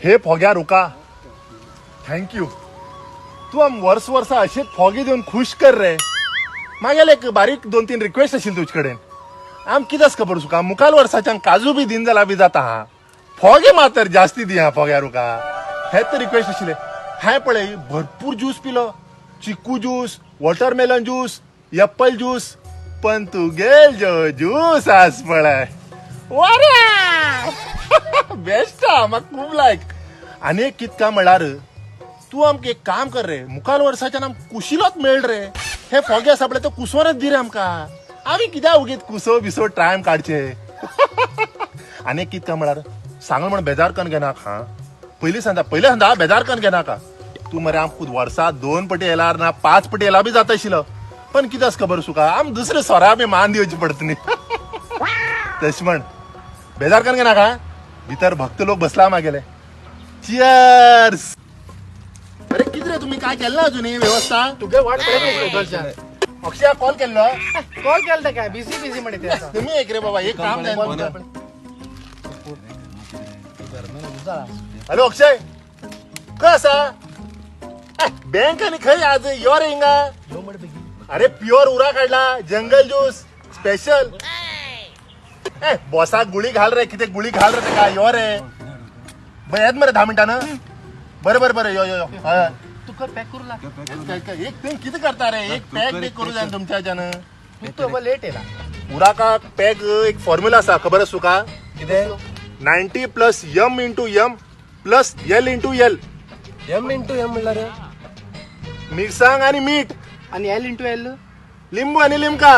हे फोग्या रुका थँक्यू तू आम वर्स असेच फोगे देऊन खुश कर रे मागेल एक बारीक 2-3 रिक्वेस्ट असेल तुझ कडेन आम किदस खबर तुका मुखाल वर्साच्यान काजू बी दिन जाला बी जाता हा फोगे मातर जास्ती दी हा फोग्या रुका हेच रिक्वेस्ट आशिल्ले हाय पळय भरपूर ज्यूस पिलो चिकू juice watermelon juice Apple juice पण तू गेल जो ज्यूस आज पळय बेस्ट हा म्हाका खूब लायक आनी एक कितका म्हळ्यार तू आमकां एक काम कर रे मुखाल वर्साच्यान आम कुशिलोच मेळ रे हे फोगे आसा पळय तो कुसोरच दी रे आमकां आमी कित्याक उगीत कुसो बिसो टायम काडचे आनी एक कितका म्हळ्यार सांगल म्हण बेजार करून घेनाका हा पयलीं सांगता बेजार करून घेनाका तू मरे आमकां वर्सा 2 पटी येयल्यार ना 5 पटी येयला बी जाता आशिल्लो पण कितें खबर तुका आम दुसरे सोरा बी मान दिवची पडटा न्ही तशें म्हण बेजार करून घेनाका भितर भक्त लोक बसला मागेले चियर्स अरे कितें रे तुम्ही काय केलं ना अजून ही व्यवस्था तुगे वाट पळयत अक्षया कॉल केल्लो कॉल केलता काय बिझी म्हणे ते आता. तुम्ही एक रे बाबा एक काम नाही हॅलो अक्षय काय आसा बँक आणि खंय आज यो रे हिंगा अरे प्युअर उरा काढला जंगल ज्यूस स्पेशल बॉसाक गुळी घाल रे किती गुळी घाल रे काय यो रे बरं येत मरे 10 मिनिटानं बरं यो हय तुका पॅक करू लाग एक तुम्ही किती करता रे एक पॅक बी करू जाय तुमच्या ह्याच्यानं तू तो लेट येला उराका पॅक एक फॉर्म्युला असा खबर आसा तुका कितें 90 plus m into m plus l into l m म्हणला रे मिरसांग आणि मीठ आणि एल इंटू एल लिंबू आणि लिमका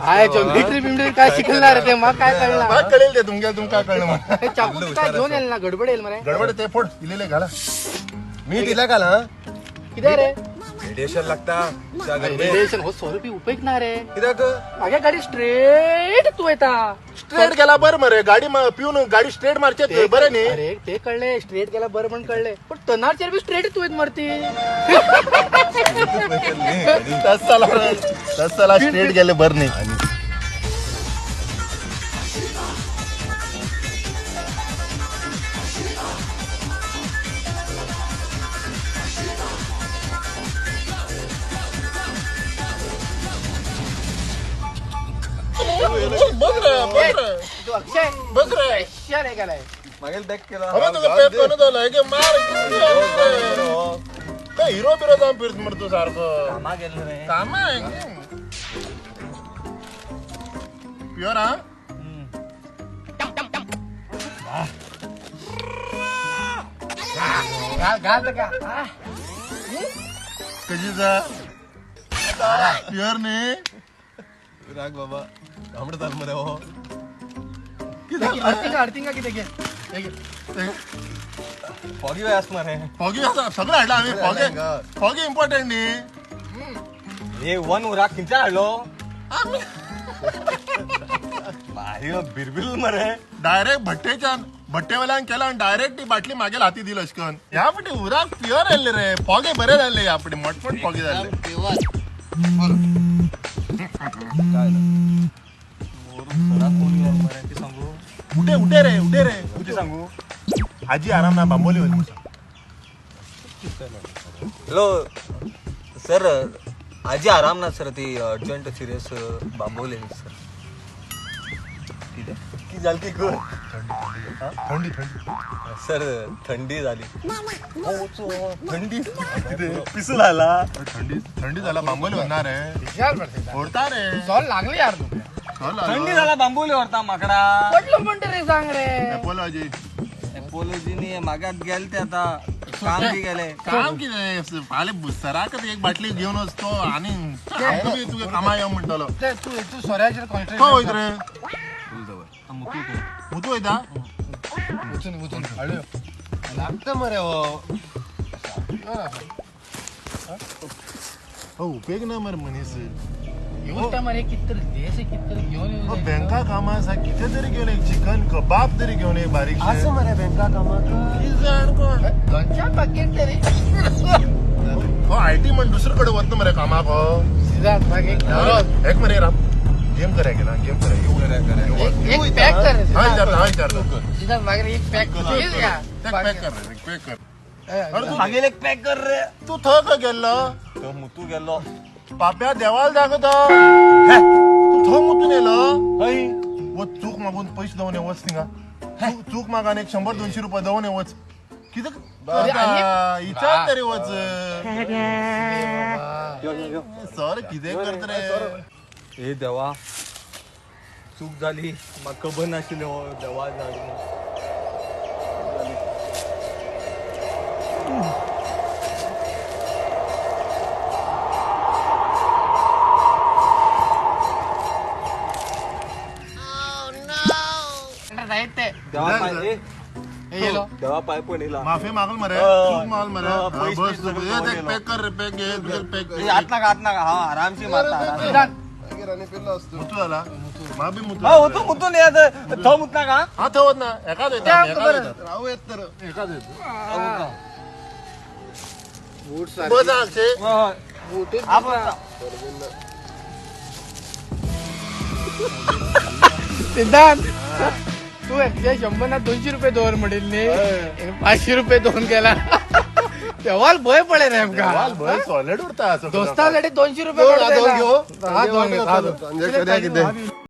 आय मिट्री बिमट्री काय शिकणार रे ते मग काय कळणार मला कळेल ते तुमका कळलं मला हे चाकू काय घेऊन येईल ना गडबड येईल मरे गडबड ते फोड इलेले घाला मीठ इला घाला किती रे रेडिएशन लागता रेडिएशन हो 100 रुपये उपेग ना रे कित्याक माझ्या गाडी स्ट्रेट तू येता स्ट्रेट गेला बरं मरे गाडी पिऊन गाडी स्ट्रेट मारचे बरं नाही अरे ते कळले स्ट्रेट गेला बरं पण कळले पण टनारचेर बी स्ट्रेट तू येत मरती तसाला स्ट्रेट गेले बरं नाही तू अक्षय बघ रे रशिया रे गेलाय मागेल बॅक केला अबे तुझं पेप कोण झालं की मार हिरो बिरो जाऊन फिरत मर तू सारखं काम आहे प्युअर हा घाल का कशीचा प्युअर नाही राग बाबा आमडे चाल मरे हो अर्थिंग किती घे फॉगी वे असणार आहे फॉगी सगळं हाडलं आम्ही फॉगी इम्पॉर्टंट नाही हे वन उराक खिंचा हाडलो भारी बिरबिल मरे डायरेक्ट भट्टेवाल्यान केला आणि डायरेक्ट ती बाटली मागेल हाती दिली अशकन ह्या पटी उराक प्युअर आले रे फॉगे बरे झाले ह्या पटी मोठमोठ फॉगे झाले उठे रे तुझी सांगू आजी आराम ना बांबोली होती हॅलो सर आजी आराम ना सर ती अर्जंट सिरियस बांबवले सर की झाली की थंडी सर थंडी झाली थंडी पिसून आला थंडी झाला बांबोली होणार आहे ओढता रे सॉल लागले यार तू थंडी झाला बांबवले होता माकडा पडलं म्हणते रे सांग रे बोल आजी एपोलॉजीने मागात गेले ते आता काम बी गेले काम की नाही आले सराकच एक बाटली घेऊन असतो आणि तुझे कामा येऊ म्हणतो तू सोऱ्याचे कॉन्ट्रॅक्ट हो होईत रे मुतू येता उचून हळू लागतं मरे हो हो उपयोग ना मर मनीस यूज टाइम कितीतरी देश कितीतरी घेऊन येऊ बँका कामासा किती तरी घेऊन एक चिकन कबाब तरी घेऊन ये बारीक असं मरे बँका कामाक दोनच्या पॅकेट तरी हो आयटी म्हण दुसरीकडे होत ना मरे कामाक हो सीधा एक एक मरे राम गेम करायला गेला गेम करायला एक पॅक कर हा विचारतो सिद्धार्थ मागे एक पॅक पॅक कर अरे तू मागेल एक पॅक कर रे तू थक गेल्लो तो मुतू गेलो पाप्या देवाला जागत तू थंग मुतून येलो हय व चूक मागून पैसे देऊन येवच थिंगा चूक मागान 100-200 रुपये देऊन येवच किती विचार तरी वच सर किती करत रे ए देवा चूक झाली म्हाका खबर नाशिल्लें हो देवा जाण राहते देवा पाय हे गेलो देवा पाय पण येला माफी मागल मरे हा. चूक मागल मरे हा, हा, पैसे बस सगळे ये देऊन देख, येलो. पॅक कर रे पॅक घे तुझे पॅक हात नाका हा आरामशी मारता आरामशी. सिद्धार्थ मागीर आनी पिल्लो असतो मुतू झाला मा बी मुतू हा होतो मुतून येत थो मुतना का हा थवत ना एकाच ते येतात आमचं बरं. राहू येत तर एकाच येत बूट बस आमचे आपण सिद्धांत तू एकशे 100 ना 200 रुपये दोन म्हणील न्ही 500 रुपये दोन केला तेव्हा भय पडे रे आमका सॉलिड उरता दोस्तासाठी 200 रुपये दोन घेऊ हा, दोन घेऊ. कितें